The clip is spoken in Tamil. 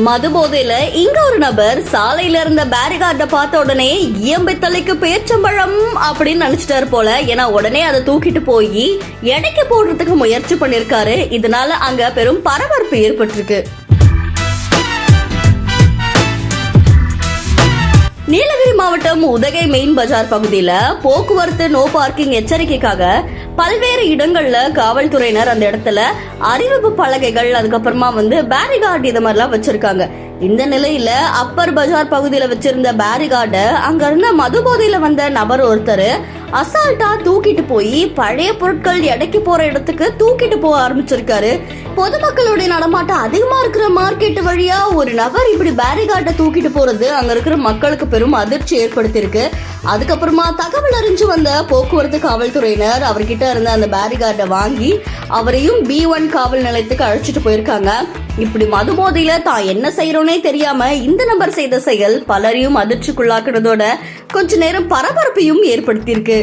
மது போதையில இங்க ஒரு நபர் சாலையில இருந்த பேரிகார்ட பார்த்த உடனே இயம்பை தலைக்கு பேச்சம்பழம் அப்படின்னு நினைச்சிட்டாரு போல. ஏன்னா உடனே அதை தூக்கிட்டு போய் எடைக்கு போடுறதுக்கு முயற்சி பண்ணிருக்காரு. இதனால அங்க பெரும் பரபரப்பு ஏற்பட்டிருக்கு. நீலகிரி மாவட்டம் உதகை மெயின் பஜார் பகுதியில போக்குவரத்து நோ பார்க்கிங் எச்சரிக்கைக்காக பல்வேறு இடங்கள்ல காவல்துறையினர் அந்த இடத்துல அறிவிப்பு பலகைகள், அதுக்கப்புறமா பேரிகார்டு இது மாதிரிலாம் வச்சிருக்காங்க. இந்த நிலையில அப்பர் பஜார் பகுதியில வச்சிருந்த பேரிகார்ட அங்க இருந்த மது போதையில வந்த நபர் ஒருத்தர் அசால்ட்டா தூக்கிட்டு போய் பழைய பொருட்கள் எடைக்கு போற இடத்துக்கு தூக்கிட்டு போக ஆரம்பிச்சிருக்காரு. பொதுமக்களுடைய நடமாட்டம் அதிகமா இருக்கிற மார்க்கெட் வழியா ஒரு நபர் இப்படி பேரிகார்ட தூக்கிட்டு போறது அங்க இருக்கிற மக்களுக்கு பெரும் அதிர்ச்சி ஏற்படுத்தியிருக்கு. அதுக்கப்புறமா தகவல் அறிஞ்சு வந்த போக்குவரத்து காவல்துறையினர் அவர்கிட்ட இருந்த அந்த பேரிகார்டை வாங்கி அவரையும் B1 காவல் நிலையத்துக்கு அழைச்சிட்டு போயிருக்காங்க. இப்படி மது போதையில தான் என்ன செய்யறோன்னே தெரியாம இந்த நபர் செய்த செயல் பலரையும் அதிர்ச்சிக்குள்ளாக்குறதோட கொஞ்ச நேரம் பரபரப்பையும் ஏற்படுத்தியிருக்கு.